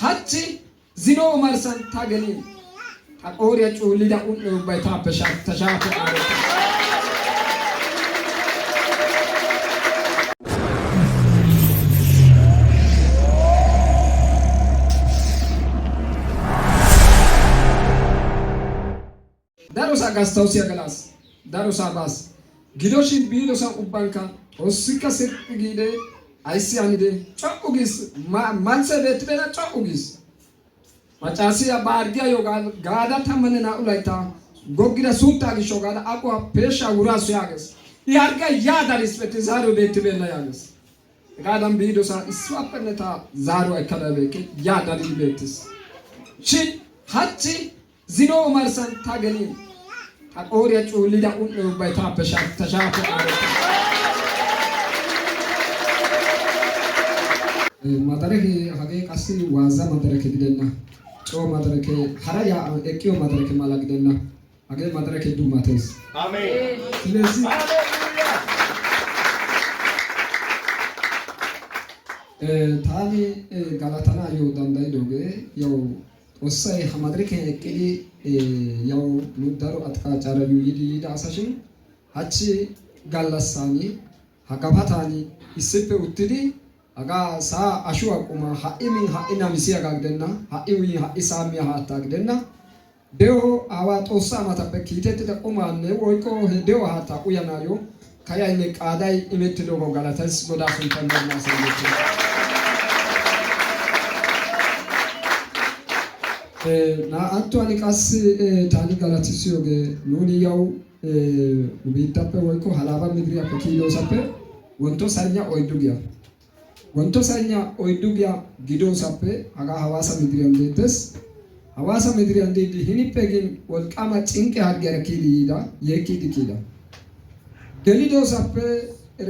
hachi zino marsan tageni aqoriya cuulida unno bayta tashafu darusa gastausiya galas darusa bas gidoshin biidosa ubbanka osika sepigide aysi anide chokugis manse betbena chokugis macasiya bargiya yoga gada tamanena ulaita gogida sunta gisho gada akwa pesha urasu yages yarga yadaris betizaro betbena yages gadam biidosa iswapeneta zaro ekadabeke yadari betis shi hachi zino marsan tageni aqoriya cuulida unno bayta tashafu madareke hage qasi waza madareke gidenna co madareke haraya eqiyo madareke mala gidenna hage madareke dumates amen ስለዚህ ታኒ ጋላታና ዮ ዳንዳይ ዶጌ ያው ወሳይ ሐማድሪክ እቅዲ ያው ኑዳሩ አጥቃጫራ ዩይዲ ዳሳሽን ሀቺ ጋላሳኒ ሀጋባታኒ ይስፔ ውትዲ አጋ ሳ አሹ አቁማ ሀኢሚ ሀኢና ሚሲያ ጋግደና ሀኢዊ ሀኢሳሚያ ሀታግደና ዴኦ አዋ ጦሳ ማታበ ኪቴት ተቆማነ ወይቆ ዴኦ ሀታ ኡያናዮ ካያይነ ቃዳይ ኢሜት ዶጎ ጋላታስ ጎዳሱን ተንደና ሰለች na antoine qas tani galatisiyoge nuni yaw ubitappe woyko halaba midriyappe kiilosappe wonto sanya oyddugiya gidosappe haga hawasa midriyan deettes hawasa midriyan deedi hinippe gin wolqama cinqe hargiyara kiidi yiida yeekkiidi kiida gelidosappe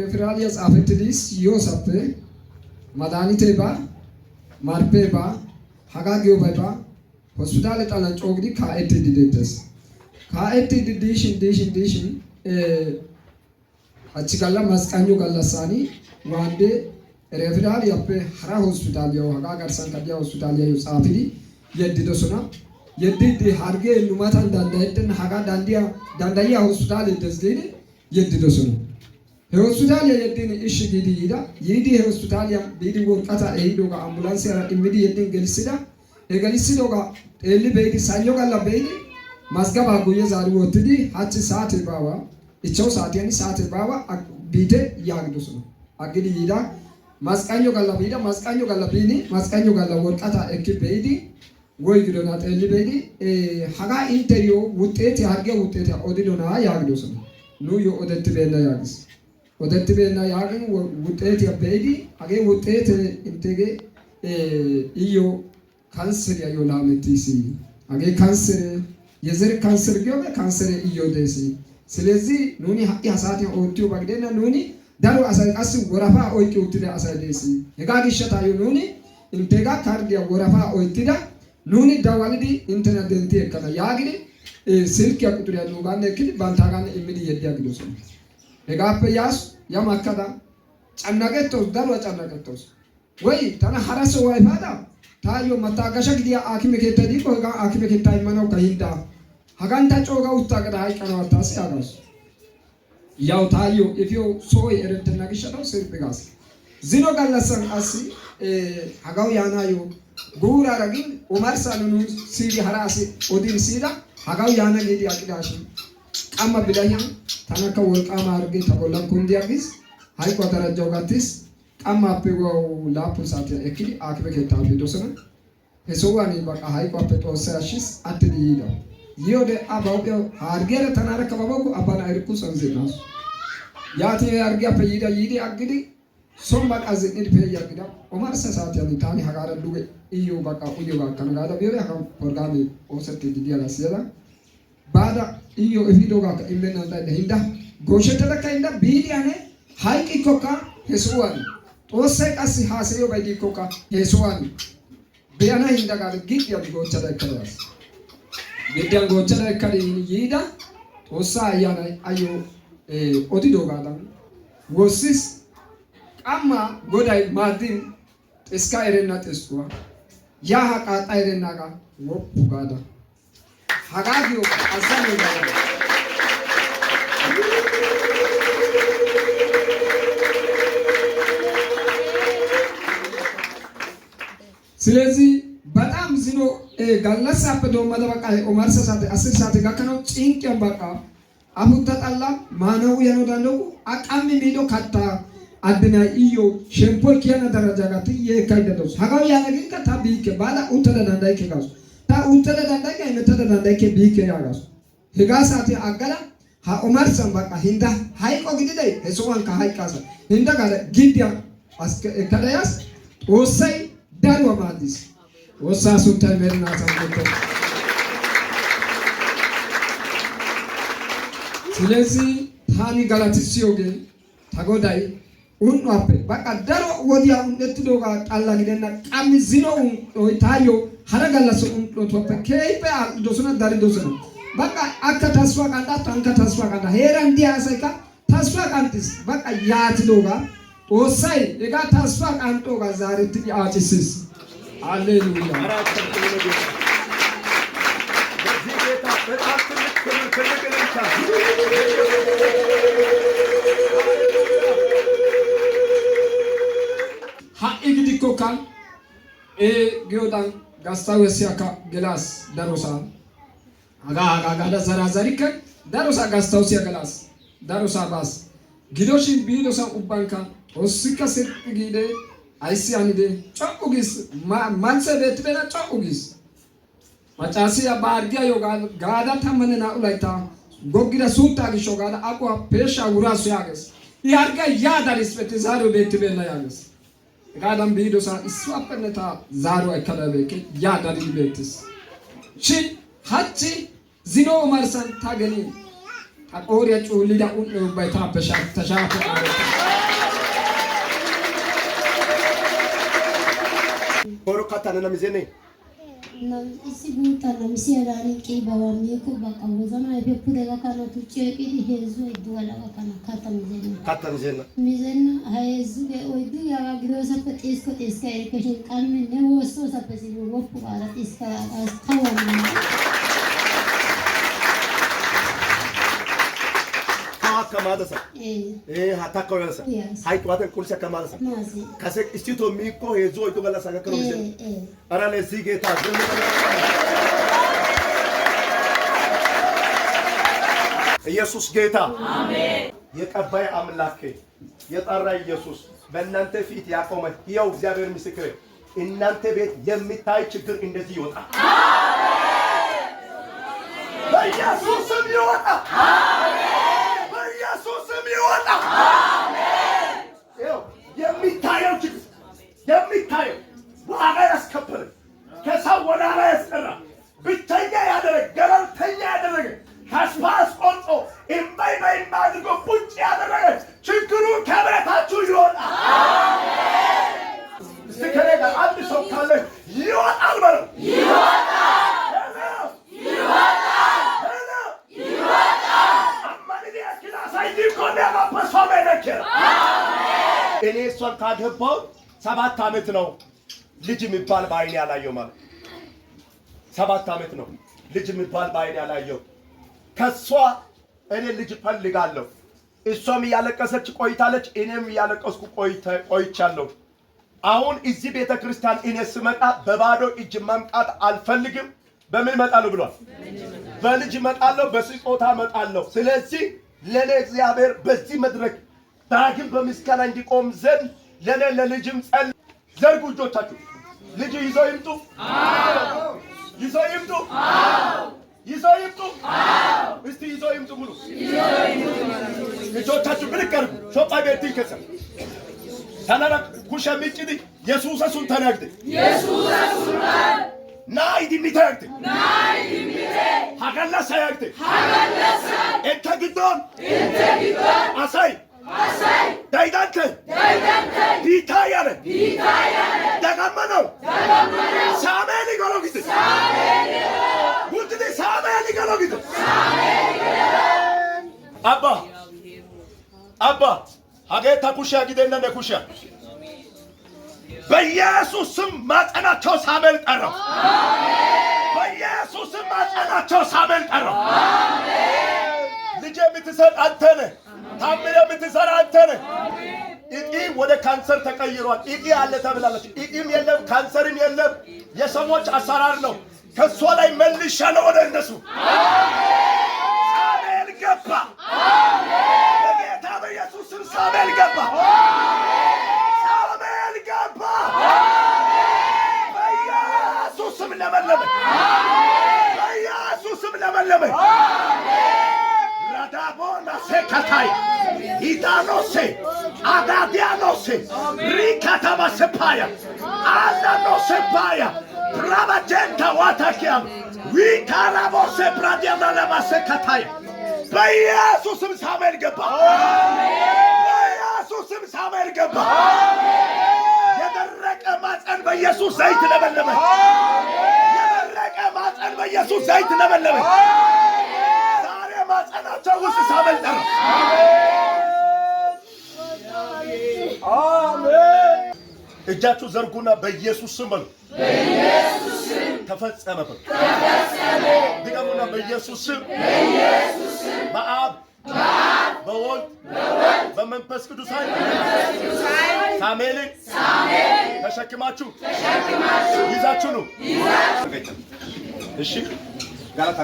referaliya xaafettidis yoosappe madanite ba marpe ba haga giyobay ba hospitale talan cogdi kaettidi deettes kaettidi dishin achigalla masqanyo gallasani wande referal yappe hara hospital yaw haga garsan kadiya hospital yaw xaafidi yeddidosona yeddidi harge numatan dandayetten haga dandaya hospital desdini yeddidosona he hospital yeddini ishi gidi yidi he hospital ya bidi worqata ehidoga ambulance ara immidi yeddin gelisida egalisidoga eli beedi sanyo galla beedi masgaba guye zaari wotidi hachi saate bawa ichau saatiyani saate bawa bide yagdosona agidi yida masqanyo galla bini masqanyo galla worqata ekki beedi woy gidona eli beedi haga interview wutteti harge wutteti odidona yagdosona nu yo odetti bena yagis odetti bena yagin wutteti beedi hage wutteti intege iyo ካንሰር ያዮላ መቲሲ አገ ካንሰር የዘር ካንሰር ገበ ካንሰር ኢዮዴሲ ስለዚህ ኑኒ ሀቂ ሀሳቴ ኦቲዮ ባግደና ኑኒ ዳሩ አሳይቃስ ወራፋ ኦይቂ ኡትደ አሳይዴሲ የጋግሸታዩ ኑኒ ኢንቴጋ ካርዲያ ወራፋ ኦይቲዳ ኑኒ ዳዋልዲ ኢንተርኔት ደንቴ ከና ያግዲ ስልክ ያቁጥር ያሉ ባነ ክል ባንታጋነ ኢሚዲ የዲያግዶስ የጋፈ ያስ ያማከዳ ጫናገተው ዳሩ ጫናገተው ወይ ታና ሐራስ ዋይፋዳ ታዮ መታገሻ ግዲያ አኪሜ ከተዲ ቆጋ አኪሜ ከታይ ማነው ከሂንዳ ሀጋንታ ጮጋ ውታቀዳ አይቀናው ታስ ያጋስ ያው ታዮ ኢፊዮ ሶይ እረተና ግሸታው ሰርብጋስ ዚኖ ጋላሰን አሲ ሀጋው ያናዮ ጉራ ረጊን ኡመር ሳኑኑ ሲዲ ሐራሲ ኦዲን ሲዳ ሀጋው ያና ጌዲ አቅዳሽ ቃማ ቢላኛ ታናከ ወልቃማ አርጌ ተቆላን ኩንዲያጊስ ሃይቆ ተረጃው ጋቲስ amma pego la pulsate ekili akbe ke tabi dosana hesowani baka hayko ape tosashis atdi yido yode abawbe hargere tanara kababu abana irku sanzinas yati harge ape yidi agidi somba azin pe yagida omar sasati ani tani hagara duge iyo baka uyo baka ngada biore ha porgami osati didia la sela bada iyo evido ga imena da hinda goshete la kainda bidi ane hayki koka hesowani tosai qasi hasayo baydi koka hesuani beyana hinda gar gidya gocha da kalas gidya gocha da kali yida tosa yana ayo odido gadan wosis amma godai madin eska erena teswa yaa haqaa xayrennaagaa woppu gaada hagaa giyo azzanee gaada ስለዚህ በጣም ዝኖ ጋላሳፈ ዶማደ በቃ ኦማርሳ ሳተ 10 ሰዓት ጋከነው ጭንቀን በቃ አሁን ተጣላ ማነው የኖዳለው አቃሚ ሚዶ ካታ አድና ኢዮ ሸምፖ ኪያና ደረጃ ጋር የካይደደስ ሀጋው ያነግን ከታ ቢከ ባላ ኡተደና እንዳይከ ጋሱ ታ ኡተደና እንዳይከ አይመተደና እንዳይከ ቢከ ያጋሱ ህጋሳቲ አጋላ ሀ ኦማርሳን በቃ hinda ሃይቆ ግዲደይ እሱዋን ከሃይቃሳ hinda ጋለ ግዲያ አስከ ከዳያስ ወሳይ ዳሩ ማዲስ ወሳሱ ተመርና ታንቆ ስለዚህ ታኒ ጋላትሲዮጌ ታጎዳይ ኡንዋፔ በቃ ዳሮ ወዲያ እንደትዶጋ ጣላ ግደና ቃሚ ዚኖ ታዮ ሀረጋላሱ ኡንቶቶፔ ከይペዶስና ዳሪ ዶስና በቃ አከ ተስፋ ቃንዳ ታንከ ተስፋ ቃንዳ ሄራ እንዲያ ሳይካ ተስፋ ቃንቲስ በቃ ያትዶጋ ወሳይ እጋ ተስፋ ቃንጦጋ ዛሬ ትዲ አጭስስ ሃሌሉያ ha'i gidikko kan giyodan gastawe siaka gelas darosa aga gada zarazarike darosa gastaw siya gelas darosa bas gidoshin biidosa ubbanka ossika setgide aysi anide cougis manse betbena cougis macasiya bargiya yo gada tamanena ulayta gogida suutta gisho gada aqua pesha wurasu yages i harga yadaris beti zaro betbena yages ጋዳም ቢዶሳ ኢስዋፈነታ ዛሩ አይከለበከ ያዳሪ ቤትስ ሺ ሀቺ ዚኖ ማርሳን ታገኒ አቆሪያ ጩሊዳ ኡን ባይታ በሻ ተሻፈ ኮሮ ካታና ሚዘኔ na isi buta na misiara ni ki baba miko baka wazana ebe pudega kana tucheki di hezu idwala kana kata mizena hayezu ge oidu ya girosa petisko tiska ekeshin kalme ne woso sa pesi wo pugara tiska kawana Kamadasa. Hata kawasa. Hai tuate kursa kamadasa. Kase istito miko hezo ito gala saga karomise. Ara le sige ta. ኢየሱስ ጌታ አሜን። የቀባይ አምላክ የጠራ ኢየሱስ በእናንተ ፊት ያቆመ ይኸው እግዚአብሔር ምስክሬ እናንተ ቤት የሚታይ ችግር እንደዚህ ይወጣ አሜን። በኢየሱስ ስም ይወጣ አሜን። በኢየሱስ ስም ይወጣ አሜን። ይኸው የሚታየው ችግር የሚታየው ዋጋ ያስከፈለ ከሰው ወደ ኋላ ያስቀራ ብቸኛ ያደረገ ገለልተኛ ያደረገ ተስፋ አስቆርጦ እምባይ አድርጎ ቁጭ ያደረገ ችግሩ ከቤታችሁ ይወጣ አሜን። እስቲ ከኔ ጋር አንድ ሰው ካለ ይወጣል በለው። ይወጣል እኔ እሷን ካገባሁ 7 ዓመት ነው። ልጅ የሚባል በዓይኔ ያላየው ማለት 7 ዓመት ነው። ልጅ የሚባል በዓይኔ ያላየው ከሷ እኔ ልጅ ፈልጋለሁ። እሷም እያለቀሰች ቆይታለች፣ እኔም እያለቀስኩ ቆይቻለሁ። አሁን እዚህ ቤተክርስቲያን እኔ ስመጣ በባዶ እጅ መምጣት አልፈልግም። በምን እመጣለሁ ብሏል? በልጅ እመጣለሁ፣ በስጦታ እመጣለሁ። ስለዚህ ለኔ እግዚአብሔር በዚህ መድረክ ዳግም በምስጋና እንዲቆም ዘንድ ለኔ ለልጅም ጸል ዘርጉ እጆቻችሁ። ልጅ ይዘው ይምጡ። አዎ ይዘው ይምጡ። አዎ ይዘው ይምጡ። አዎ እስቲ ይዘው ይምጡ ሙሉ ይዘው ይምጡ። እጆቻችሁ ብድግ አድርጉ። ሾጣ ቤት ይከሰ ታናራ ኩሻ ሚጭዲ ኢየሱስ አሱን ተናግደ ኢየሱስ አሱን ናይ ዲሚታግደ ሀገላ ሳያግደ እንተ ግዶን አሳይ ዳይዳንተ ቢታያለ ደጋመነው ሳሜሊ ገሎጊት ጉድዲ ሳሜሊ ገሎጊት አባ ሀገታ ኩሻ ግደና ነኩሻ በኢየሱስ ስም ማጸናቸው ሳሙኤል ጠራው። በኢየሱስ ስም ማጸናቸው ሳሙኤል ጠራው። ልጅ የምትሰጥ አንተ ነህ። ታምር የምትሰራ አንተ ነህ። ኢጢ ወደ ካንሰር ተቀይሯል። ኢጢ አለ ተብላለች። ኢጢም የለም ካንሰርም የለም። የሰዎች አሰራር ነው። ከሷ ላይ መልሻለሁ ወደ እነሱ። ሳሙኤል ገባ። በጌታ በኢየሱስ ስም ሳሙኤል ገባ። ሳሙኤል ገባ። በኢየሱስ ስም ለመለመ። በኢየሱስ ስም ለመለመ። ራዳቦና ሴካታይ ኢዳኖሴ አዳዲያኖሴ ሪካታባሰፓያ አዳኖሴፓያ ብራባጀንታ ዋታኪያም ዊካራቦሴ ብራዲያና ለማሰካታያ በኢየሱስ ስም ሳሙኤል ገባ። በኢየሱስ ስም ሳሙኤል ገባ። የደረቀ ማፀን በኢየሱስ ዘይት ለመለመ። የደረቀ ማፀን በኢየሱስ ዘይት ለመለመ። ዛሬ ማፀናቸው ውስጥ ሳሙኤል ጠራ። አሜን። እጃችሁ ዘርጉና በኢየሱስ ስም በሉ። በኢየሱስ ስም ተፈጸመ በሉ። ተፈጸመ። ድገሙና በኢየሱስ ስም። በኢየሱስ ስም በአብ በወልድ በመንፈስ ቅዱስ ኃይል ሳሙኤልን ተሸክማችሁ ይዛችሁ ነው። እሺ ጋላታ